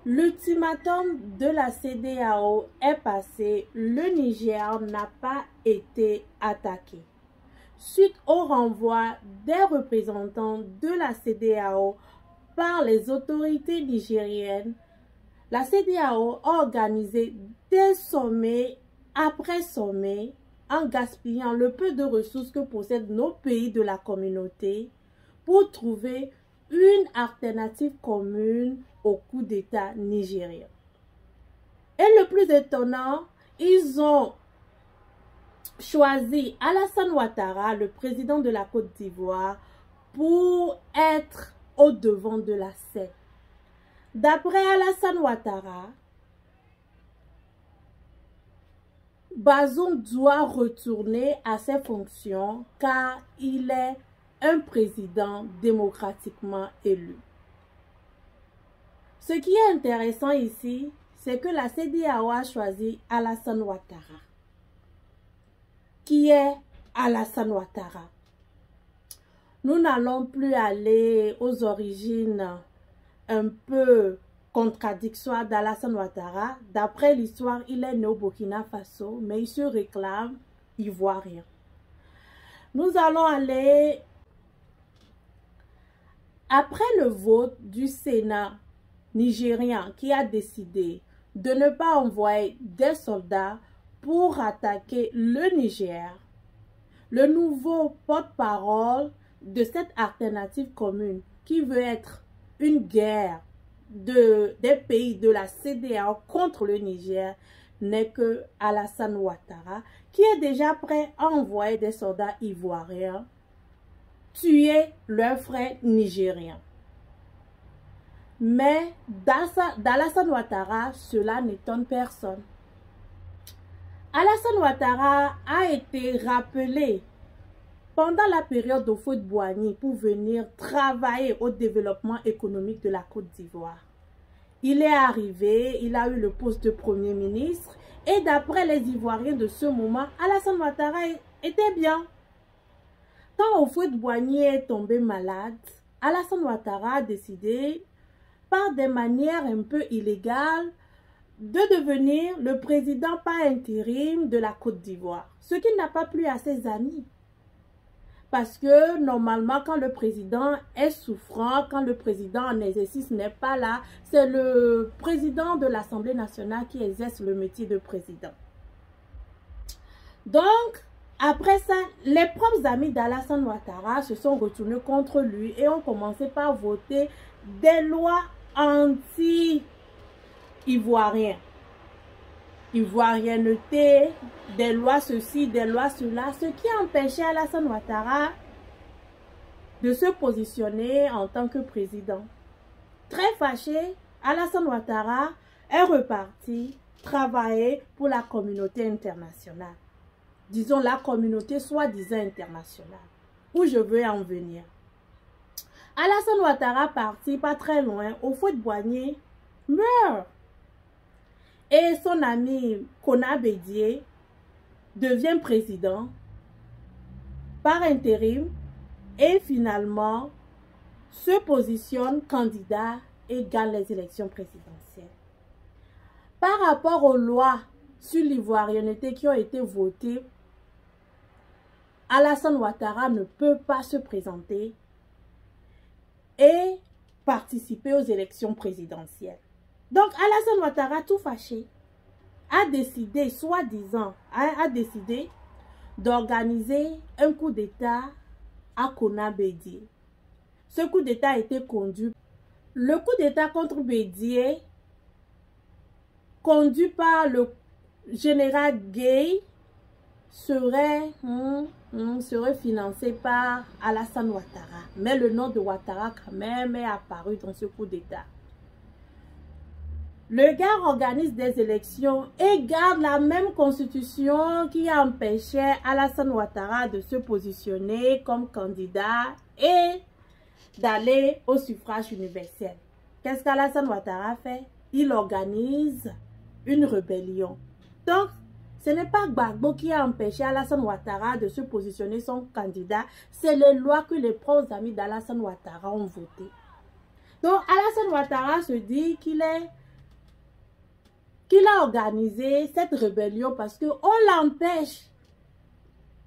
L'ultimatum de la CEDEAO est passé, le Niger n'a pas été attaqué. Suite au renvoi des représentants de la CEDEAO par les autorités nigériennes, la CEDEAO a organisé des sommets après sommets en gaspillant le peu de ressources que possèdent nos pays de la communauté pour trouver une alternative commune au coup d'État nigérien. Et le plus étonnant, ils ont choisi Alassane Ouattara, le président de la Côte d'Ivoire, pour être au devant de la scène. D'après Alassane Ouattara, Bazoum doit retourner à ses fonctions car il est un président démocratiquement élu. Ce qui est intéressant ici, c'est que la CEDEAO a choisi Alassane Ouattara. Qui est Alassane Ouattara? Nous n'allons plus aller aux origines un peu contradictoires d'Alassane Ouattara. D'après l'histoire, il est né au Burkina Faso, mais il se réclame ivoirien. Nous allons aller après le vote du Sénat nigérien qui a décidé de ne pas envoyer des soldats pour attaquer le Niger. Le nouveau porte-parole de cette alternative commune qui veut être une guerre des pays de la CEDEAO contre le Niger n'est que Alassane Ouattara qui est déjà prêt à envoyer des soldats ivoiriens tuer leurs frères nigériens. Mais d'Alassane Ouattara, cela n'étonne personne. Alassane Ouattara a été rappelé pendant la période d'Houphouët-Boigny pour venir travailler au développement économique de la Côte d'Ivoire. Il est arrivé, il a eu le poste de Premier ministre et d'après les Ivoiriens de ce moment, Alassane Ouattara était bien. Quand Houphouët-Boigny est tombé malade, Alassane Ouattara a décidé, par des manières un peu illégales, de devenir le président par intérim de la Côte d'Ivoire. Ce qui n'a pas plu à ses amis. Parce que normalement, quand le président est souffrant, quand le président en exercice n'est pas là, c'est le président de l'Assemblée nationale qui exerce le métier de président. Donc, après ça, les propres amis d'Alassane Ouattara se sont retournés contre lui et ont commencé par voter des lois anti-ivoiriennes. Ivoirienneté, des lois ceci, des lois cela, ce qui a empêché Alassane Ouattara de se positionner en tant que président. Très fâché, Alassane Ouattara est reparti travailler pour la communauté internationale. Disons la communauté soi-disant internationale. Où je veux en venir. Alassane Ouattara parti pas très loin, Houphouët-Boigny meurt. Et son ami Kona Bédié devient président par intérim et finalement se positionne candidat et gagne les élections présidentielles. Par rapport aux lois sur l'ivoirienneté qui ont été votées, Alassane Ouattara ne peut pas se présenter et participer aux élections présidentielles. Donc, Alassane Ouattara, tout fâché, a décidé, soi-disant, a décidé d'organiser un coup d'État à Kona Bédié. Ce coup d'État a été conduit. Le coup d'État contre Bédié, conduit par le général Gueye, serait financé par Alassane Ouattara. Mais le nom de Ouattara, quand même, est apparu dans ce coup d'État. Le gars organise des élections et garde la même constitution qui empêchait Alassane Ouattara de se positionner comme candidat et d'aller au suffrage universel. Qu'est-ce qu'Alassane Ouattara fait? Il organise une rébellion. Donc, ce n'est pas Gbagbo qui a empêché Alassane Ouattara de se positionner son candidat, c'est les lois que les propres amis d'Alassane Ouattara ont votées. Donc, Alassane Ouattara se dit qu'il est qu'il a organisé cette rébellion parce qu'on l'empêche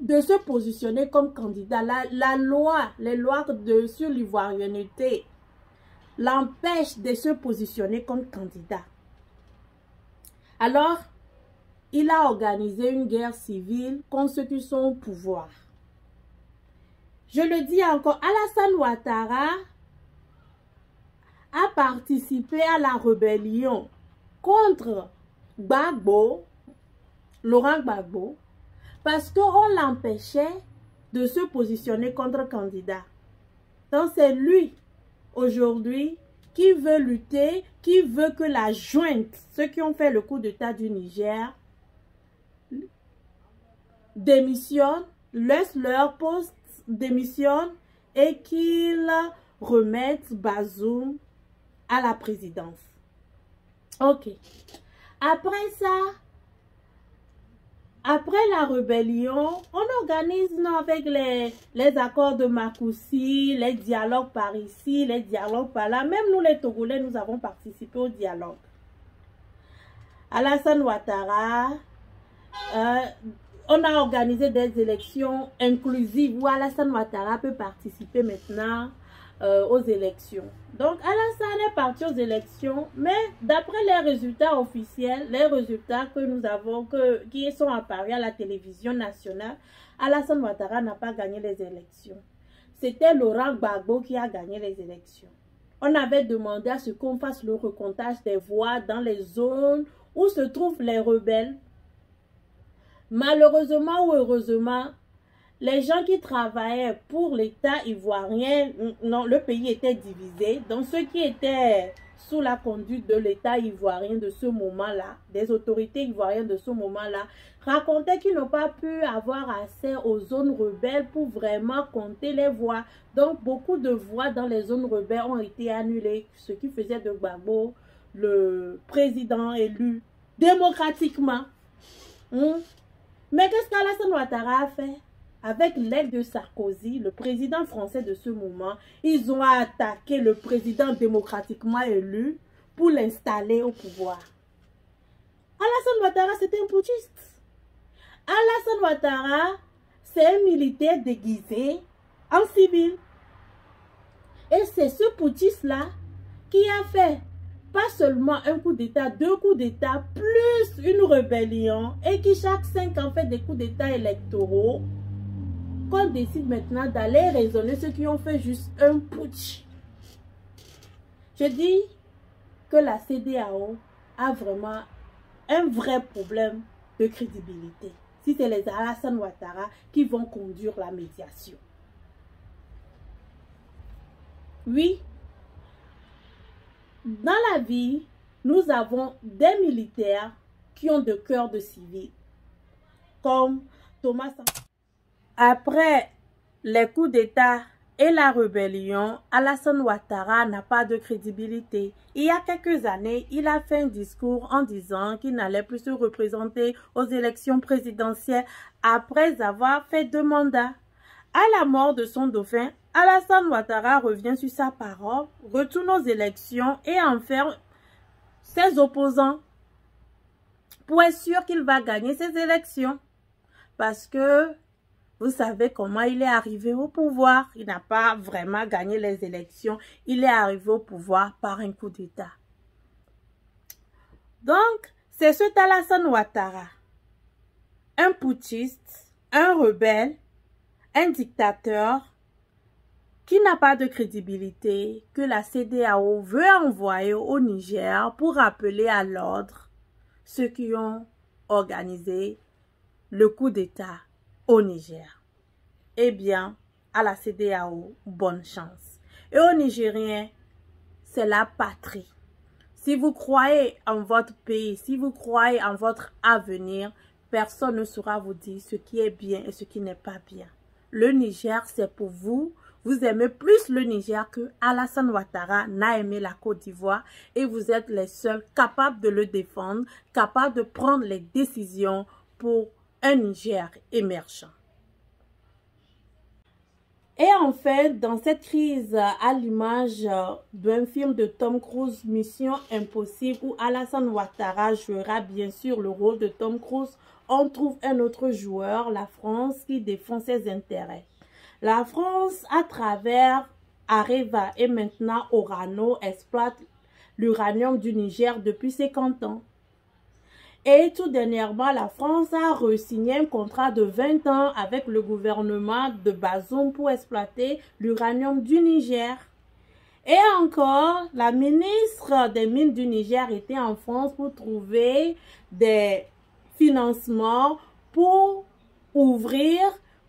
de se positionner comme candidat. Les lois sur l'ivoirianité l'empêchent de se positionner comme candidat. Alors, il a organisé une guerre civile contre ceux qui sont au pouvoir. Je le dis encore, Alassane Ouattara a participé à la rébellion contre Gbagbo, Laurent Gbagbo, parce qu'on l'empêchait de se positionner contre candidat. Donc c'est lui, aujourd'hui, qui veut lutter, qui veut que la junte, ceux qui ont fait le coup d'État du Niger, démissionnent, laissent leur poste, démissionnent et qu'ils remettent Bazoum à la présidence. Ok. Après ça, après la rébellion, on organise avec les accords de Makoussi, les dialogues par ici, les dialogues par là. Même nous les Togolais, nous avons participé au dialogue. Alassane Ouattara, on a organisé des élections inclusives où Alassane Ouattara peut participer maintenant aux élections. Donc Alassane est parti aux élections, mais d'après les résultats officiels, les résultats que nous avons, qui sont apparus à la télévision nationale, Alassane Ouattara n'a pas gagné les élections. C'était Laurent Gbagbo qui a gagné les élections. On avait demandé à ce qu'on fasse le recomptage des voix dans les zones où se trouvent les rebelles. Malheureusement ou heureusement, les gens qui travaillaient pour l'État ivoirien, non, le pays était divisé. Donc ceux qui étaient sous la conduite de l'État ivoirien de ce moment-là, des autorités ivoiriennes de ce moment-là, racontaient qu'ils n'ont pas pu avoir accès aux zones rebelles pour vraiment compter les voix. Donc beaucoup de voix dans les zones rebelles ont été annulées, ce qui faisait de Gbagbo le président élu démocratiquement. Mais qu'est-ce qu'Alassane Ouattara a fait? Avec l'aide de Sarkozy, le président français de ce moment, ils ont attaqué le président démocratiquement élu pour l'installer au pouvoir. Alassane Ouattara, c'est un putschiste. Alassane Ouattara, c'est un militaire déguisé en civil. Et c'est ce putschiste-là qui a fait pas seulement un coup d'État, 2 coups d'État, plus une rébellion, et qui chaque 5 ans fait des coups d'État électoraux, qu'on décide maintenant d'aller raisonner ceux qui ont fait juste un putsch. Je dis que la CEDEAO a vraiment un vrai problème de crédibilité. Si c'est les Alassane Ouattara qui vont conduire la médiation. Oui, dans la vie, nous avons des militaires qui ont de cœur de civil, comme Thomas Sankara. Après les coups d'État et la rébellion, Alassane Ouattara n'a pas de crédibilité. Il y a quelques années, il a fait un discours en disant qu'il n'allait plus se représenter aux élections présidentielles après avoir fait 2 mandats. À la mort de son dauphin, Alassane Ouattara revient sur sa parole, retourne aux élections et enferme ses opposants pour être sûr qu'il va gagner ces élections. Parce que vous savez comment il est arrivé au pouvoir. Il n'a pas vraiment gagné les élections. Il est arrivé au pouvoir par un coup d'État. Donc, c'est ce Alassane Ouattara, un putschiste, un rebelle, un dictateur qui n'a pas de crédibilité, que la CEDEAO veut envoyer au Niger pour rappeler à l'ordre ceux qui ont organisé le coup d'État au Niger. Eh bien, à la CEDEAO, bonne chance. Et aux Nigériens, c'est la patrie. Si vous croyez en votre pays, si vous croyez en votre avenir, personne ne saura vous dire ce qui est bien et ce qui n'est pas bien. Le Niger, c'est pour vous. Vous aimez plus le Niger que Alassane Ouattara n'a aimé la Côte d'Ivoire et vous êtes les seuls capables de le défendre, capables de prendre les décisions pour un Niger émergent. Et enfin, dans cette crise, à l'image d'un film de Tom Cruise, Mission Impossible, où Alassane Ouattara jouera bien sûr le rôle de Tom Cruise, on trouve un autre joueur, la France, qui défend ses intérêts. La France, à travers Areva et maintenant Orano, exploite l'uranium du Niger depuis 50 ans. Et tout dernièrement, la France a re-signé un contrat de 20 ans avec le gouvernement de Bazoum pour exploiter l'uranium du Niger. Et encore, la ministre des Mines du Niger était en France pour trouver des financements pour ouvrir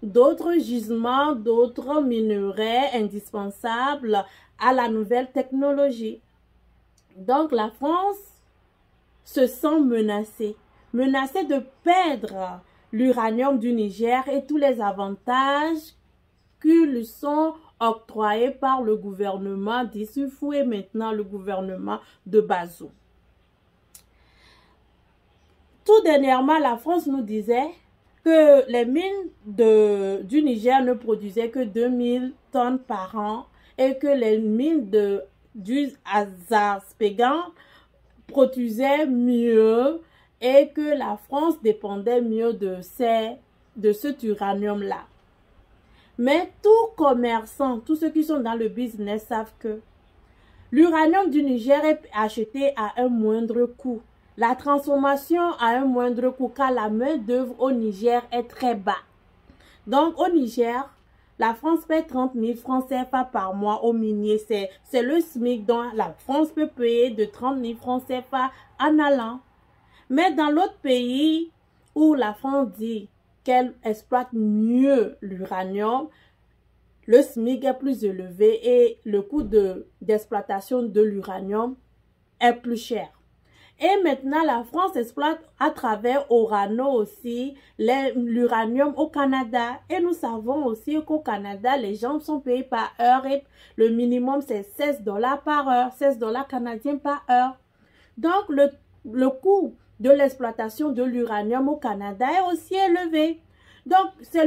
d'autres gisements, d'autres minerais indispensables à la nouvelle technologie. Donc la France se sent menacée de perdre l'uranium du Niger et tous les avantages qui lui sont octroyés par le gouvernement d'Issoufou et maintenant le gouvernement de Bazoum. Tout dernièrement, la France nous disait que les mines du Niger ne produisaient que 2000 tonnes par an et que les mines du Azazpegan produisaient mieux et que la France dépendait mieux de cet uranium-là. Mais tout commerçant, tous ceux qui sont dans le business savent que l'uranium du Niger est acheté à un moindre coût. La transformation à un moindre coût car la main-d'œuvre au Niger est très bas. Donc au Niger, la France paie 30 000 francs CFA par mois aux miniers. C'est le SMIC dont la France peut payer de 30 000 francs CFA en allant. Mais dans l'autre pays où la France dit qu'elle exploite mieux l'uranium, le SMIC est plus élevé et le coût d'exploitation de l'uranium est plus cher. Et maintenant, la France exploite à travers Orano aussi l'uranium au Canada. Et nous savons aussi qu'au Canada, les gens sont payés par heure et le minimum c'est 16 $ par heure, 16 $ canadiens par heure. Donc, le coût de l'exploitation de l'uranium au Canada est aussi élevé. Donc, c'est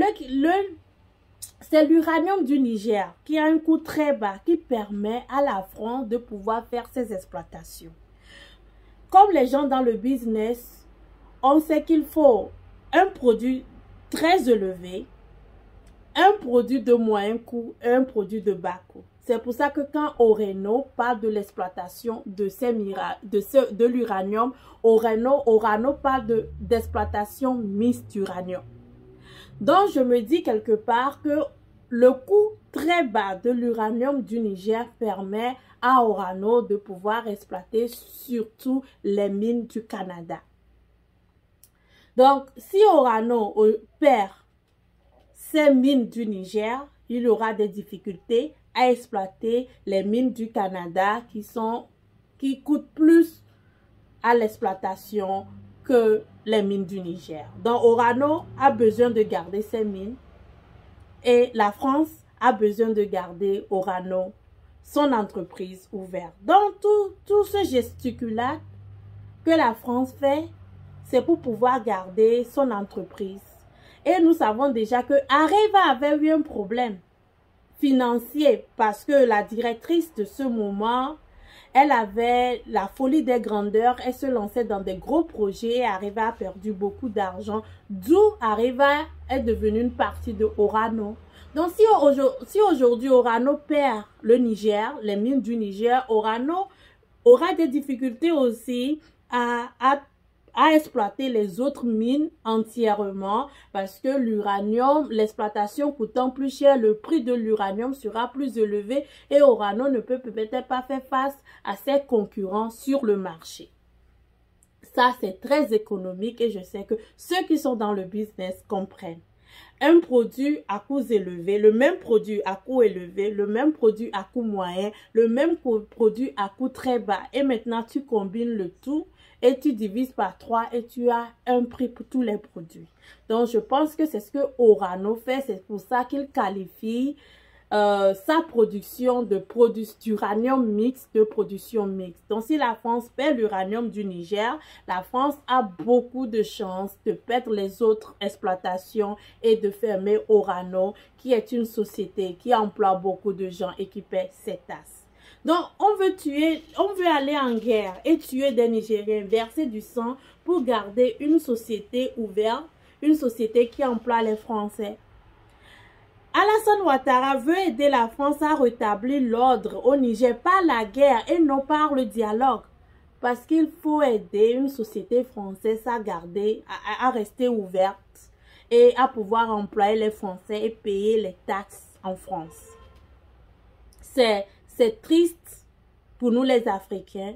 l'uranium du Niger qui a un coût très bas qui permet à la France de pouvoir faire ses exploitations. Comme les gens dans le business, on sait qu'il faut un produit très élevé, un produit de moyen coût et un produit de bas coût. C'est pour ça que quand Orano parle de l'exploitation de l'uranium, Orano parle d'exploitation mixte d'uranium. Donc je me dis quelque part que le coût très bas de l'uranium du Niger permet à Orano de pouvoir exploiter surtout les mines du Canada. Donc, si Orano perd ces mines du Niger, il aura des difficultés à exploiter les mines du Canada qui coûtent plus à l'exploitation que les mines du Niger. Donc, Orano a besoin de garder ces mines et la France a besoin de garder Orano, son entreprise, ouverte. Donc, tout ce gesticulat que la France fait, c'est pour pouvoir garder son entreprise. Et nous savons déjà que Areva avait eu un problème financier parce que la directrice de ce moment, elle avait la folie des grandeurs, elle se lançait dans des gros projets et Areva a perdu beaucoup d'argent, d'où Areva est devenue une partie de Orano. Donc, si aujourd'hui Orano perd le Niger, les mines du Niger, Orano aura des difficultés aussi à exploiter les autres mines entièrement parce que l'uranium, l'exploitation coûtant plus cher, le prix de l'uranium sera plus élevé et Orano ne peut peut-être pas faire face à ses concurrents sur le marché. Ça, c'est très économique et je sais que ceux qui sont dans le business comprennent. Un produit à coûts élevés, le même produit à coût élevé, le même produit à coût moyen, le même produit à coût très bas. Et maintenant, tu combines le tout et tu divises par 3 et tu as un prix pour tous les produits. Donc, je pense que c'est ce que Orano fait. C'est pour ça qu'il qualifie sa production d'uranium mixte, de production mixte. Donc, si la France perd l'uranium du Niger, la France a beaucoup de chances de perdre les autres exploitations et de fermer Orano, qui est une société qui emploie beaucoup de gens et qui paie ses taxes. Donc, on veut aller en guerre et tuer des Nigériens, verser du sang pour garder une société ouverte, une société qui emploie les Français. Alassane Ouattara veut aider la France à rétablir l'ordre au Niger par la guerre et non par le dialogue. Parce qu'il faut aider une société française à garder, à rester ouverte et à pouvoir employer les Français et payer les taxes en France. C'est triste pour nous les Africains.